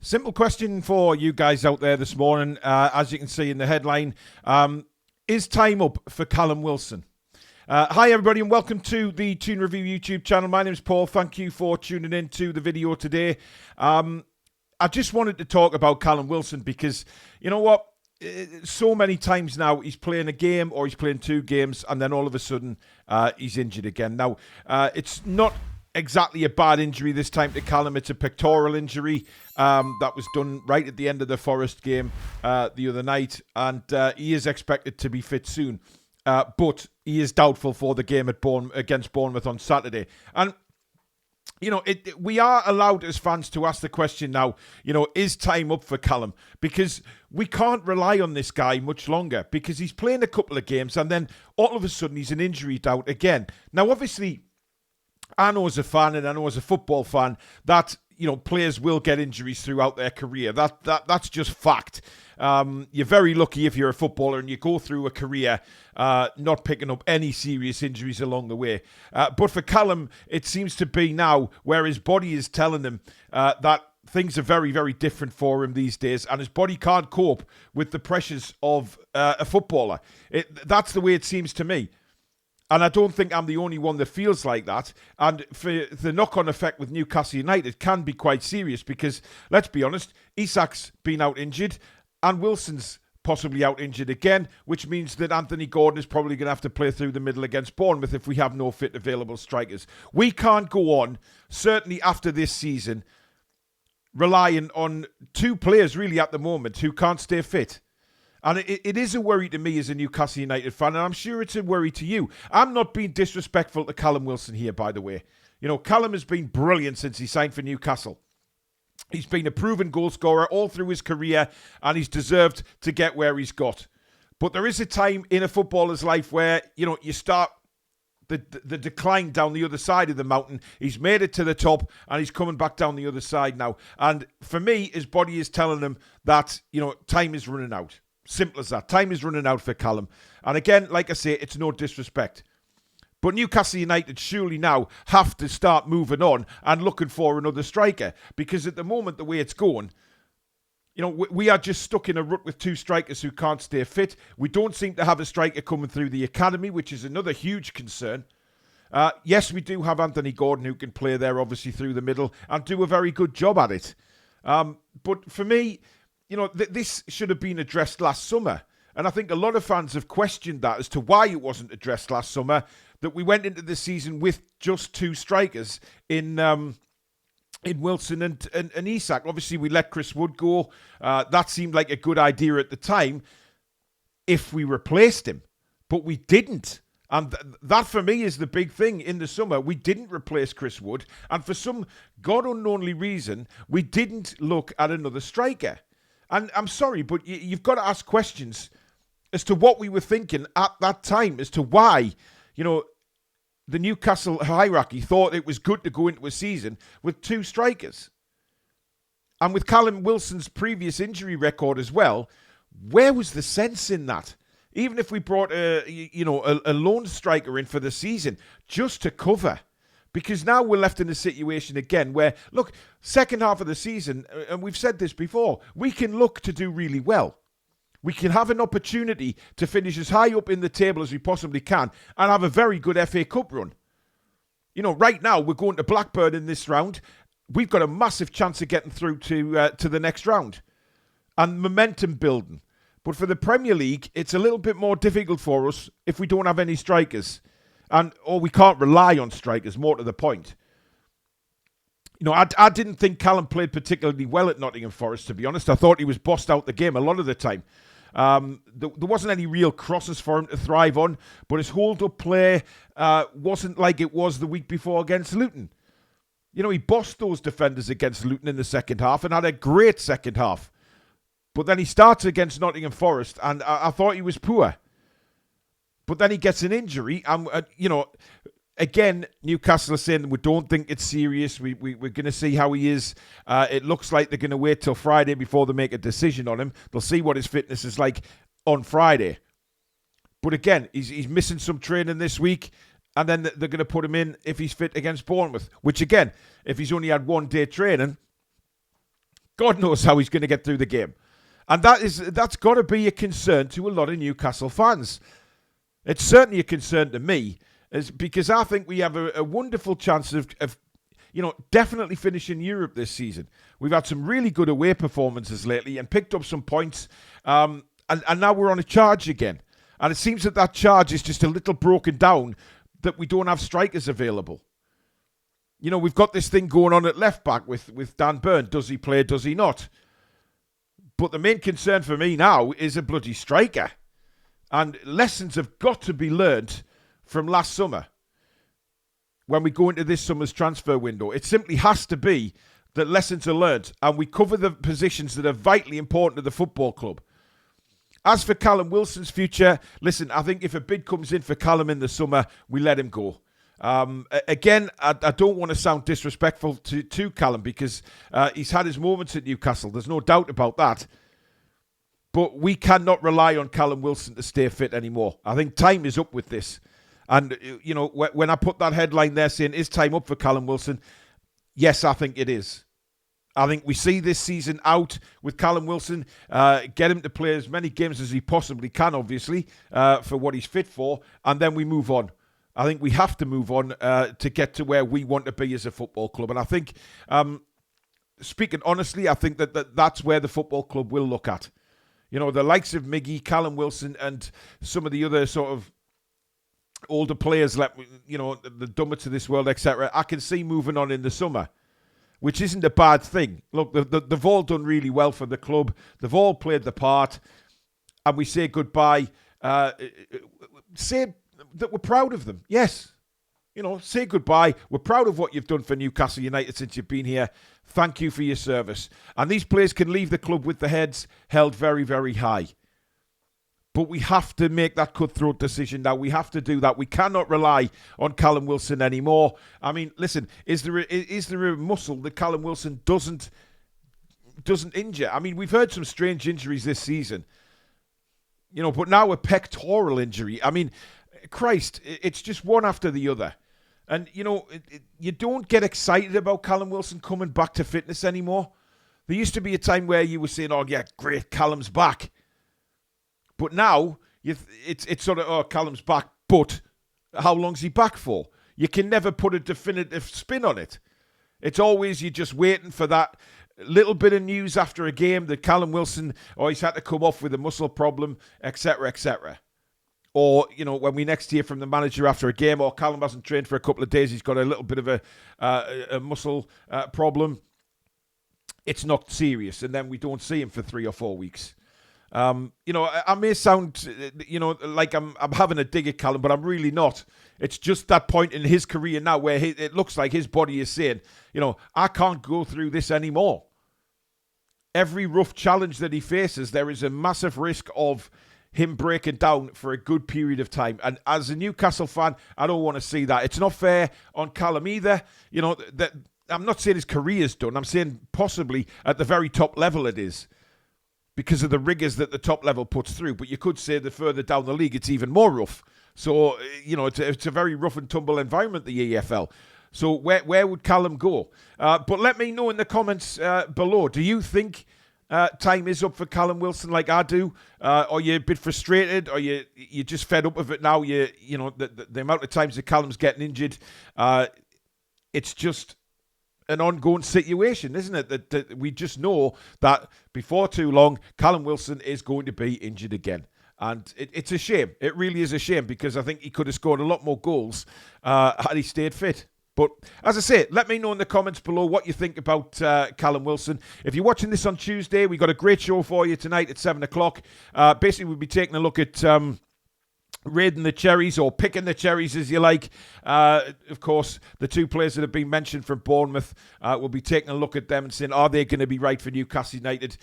Simple question for you guys out there this morning. As you can see in the headline, is time up for Callum Wilson? Hi everybody and welcome to the Toon Review YouTube channel. My name is Paul. Thank you for tuning in to the video today. I just wanted to talk about Callum Wilson because, you know what? So many times now he's playing a game or he's playing two games and then all of a sudden he's injured again. Now, it's not exactly a bad injury this time to Callum. It's a pectoral injury that was done right at the end of the Forest game the other night, and he is expected to be fit soon. But he is doubtful for the game against Bournemouth on Saturday. And you know, we are allowed as fans to ask the question now, you know, is time up for Callum? Because we can't rely on this guy much longer because he's playing a couple of games and then all of a sudden he's an injury doubt again. Now, obviously, I know as a fan and I know as a football fan that, you know, players will get injuries throughout their career. That's just fact. You're very lucky if you're a footballer and you go through a career not picking up any serious injuries along the way. But for Callum, it seems to be now where his body is telling him that things are very, very different for him these days, and his body can't cope with the pressures of a footballer. That's the way it seems to me. And I don't think I'm the only one that feels like that. And for the knock-on effect with Newcastle United can be quite serious because, let's be honest, Isak's been out injured and Wilson's possibly out injured again, which means that Anthony Gordon is probably going to have to play through the middle against Bournemouth if we have no fit available strikers. We can't go on, certainly after this season, relying on two players really at the moment who can't stay fit. And it is a worry to me as a Newcastle United fan, and I'm sure it's a worry to you. I'm not being disrespectful to Callum Wilson here, by the way. You know, Callum has been brilliant since he signed for Newcastle. He's been a proven goal scorer all through his career, and he's deserved to get where he's got. But there is a time in a footballer's life where, you know, you start the decline down the other side of the mountain. He's made it to the top, and he's coming back down the other side now. And for me, his body is telling him that, you know, time is running out. Simple as that. Time is running out for Callum. And again, like I say, it's no disrespect. But Newcastle United surely now have to start moving on and looking for another striker. Because at the moment, the way it's going, you know, we are just stuck in a rut with two strikers who can't stay fit. We don't seem to have a striker coming through the academy, which is another huge concern. Yes, we do have Anthony Gordon who can play there, obviously, through the middle and do a very good job at it. But for me, you know, this should have been addressed last summer. And I think a lot of fans have questioned that as to why it wasn't addressed last summer, that we went into the season with just two strikers in Wilson and Isak. Obviously, we let Chris Wood go. That seemed like a good idea at the time if we replaced him. But we didn't. And that, for me, is the big thing in the summer. We didn't replace Chris Wood. And for some God-unknownly reason, we didn't look at another striker. And I'm sorry, but you've got to ask questions as to what we were thinking at that time, as to why, you know, the Newcastle hierarchy thought it was good to go into a season with two strikers. And with Callum Wilson's previous injury record as well, where was the sense in that? Even if we brought a lone striker in for the season just to cover. Because now we're left in a situation again where, look, second half of the season, and we've said this before, we can look to do really well. We can have an opportunity to finish as high up in the table as we possibly can and have a very good FA Cup run. You know, right now we're going to Blackburn in this round. We've got a massive chance of getting through to the next round and momentum building. But for the Premier League, it's a little bit more difficult for us if we don't have any strikers. Or we can't rely on strikers, more to the point. You know, I didn't think Callum played particularly well at Nottingham Forest, to be honest. I thought he was bossed out the game a lot of the time. There wasn't any real crosses for him to thrive on, but his hold-up play wasn't like it was the week before against Luton. You know, he bossed those defenders against Luton in the second half and had a great second half. But then he starts against Nottingham Forest, and I thought he was poor. But then he gets an injury, and, you know, again, Newcastle are saying we don't think it's serious. We're going to see how he is. It looks like they're going to wait till Friday before they make a decision on him. They'll see what his fitness is like on Friday. But again, he's missing some training this week, and then they're going to put him in if he's fit against Bournemouth. Which again, if he's only had 1 day training, God knows how he's going to get through the game. And that's got to be a concern to a lot of Newcastle fans. It's certainly a concern to me, because I think we have a wonderful chance of definitely finishing Europe this season. We've had some really good away performances lately and picked up some points, and now we're on a charge again. And it seems that charge is just a little broken down, that we don't have strikers available. We've got this thing going on at left back with Dan Burn. Does he play? Does he not? But the main concern for me now is a bloody striker. And lessons have got to be learned from last summer when we go into this summer's transfer window. It simply has to be that lessons are learned and we cover the positions that are vitally important to the football club. As for Callum Wilson's future, listen, I think if a bid comes in for Callum in the summer, we let him go. Again, I don't want to sound disrespectful to Callum, because he's had his moments at Newcastle. There's no doubt about that. But we cannot rely on Callum Wilson to stay fit anymore. I think time is up with this. And, when I put that headline there saying, is time up for Callum Wilson? Yes, I think it is. I think we see this season out with Callum Wilson, get him to play as many games as he possibly can, obviously, for what he's fit for, and then we move on. I think we have to move on to get to where we want to be as a football club. And I think, speaking honestly, I think that's where the football club will look at. The likes of Miggy, Callum Wilson, and some of the other sort of older players, like, the Dummer to this world, etc., I can see moving on in the summer, which isn't a bad thing. Look, they've all done really well for the club. They've all played the part. And we say goodbye. Say that we're proud of them. Yes. Say goodbye. We're proud of what you've done for Newcastle United since you've been here. Thank you for your service. And these players can leave the club with their heads held very, very high. But we have to make that cutthroat decision now. We have to do that. We cannot rely on Callum Wilson anymore. I mean, listen, is there a muscle that Callum Wilson doesn't injure? I mean, we've heard some strange injuries this season. But now a pectoral injury. I mean, Christ, it's just one after the other. And, you don't get excited about Callum Wilson coming back to fitness anymore. There used to be a time where you were saying, oh, yeah, great, Callum's back. But now, it's sort of, oh, Callum's back, but how long's he back for? You can never put a definitive spin on it. It's always you're just waiting for that little bit of news after a game that Callum Wilson, he's had to come off with a muscle problem, etc., etc. Or, when we next hear from the manager after a game, or Callum hasn't trained for a couple of days, he's got a little bit of a muscle problem. It's not serious, and then we don't see him for 3 or 4 weeks. I may sound, like I'm having a dig at Callum, but I'm really not. It's just that point in his career now where it looks like his body is saying, I can't go through this anymore. Every rough challenge that he faces, there is a massive risk of him breaking down for a good period of time. And as a Newcastle fan, I don't want to see that. It's not fair on Callum either. That I'm not saying his career's done. I'm saying possibly at the very top level it is, because of the rigours that the top level puts through. But you could say that further down the league, it's even more rough. So, it's a very rough and tumble environment, the EFL. So where would Callum go? But let me know in the comments below. Do you think time is up for Callum Wilson like I do? Are you a bit frustrated? Or you're just fed up with it now? The amount of times that Callum's getting injured, it's just an ongoing situation, isn't it? That we just know that before too long, Callum Wilson is going to be injured again. And it's a shame. It really is a shame, because I think he could have scored a lot more goals had he stayed fit. But as I say, let me know in the comments below what you think about Callum Wilson. If you're watching this on Tuesday, we've got a great show for you tonight at 7 o'clock. Basically, we'll be taking a look at raiding the cherries, or picking the cherries as you like. Of course, the two players that have been mentioned from Bournemouth, we'll be taking a look at them and saying, are they going to be right for Newcastle United?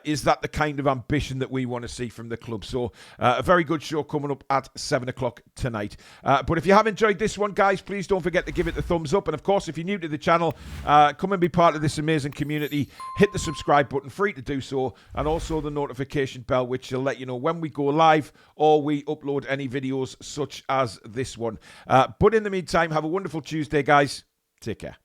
Is that the kind of ambition that we want to see from the club? So a very good show coming up at 7 o'clock tonight. But if you have enjoyed this one, guys, please don't forget to give it the thumbs up. And of course, if you're new to the channel, come and be part of this amazing community. Hit the subscribe button, free to do so, and also the notification bell, which will let you know when we go live or we upload any videos such as this one. But in the meantime, have a wonderful Tuesday, guys. Take care.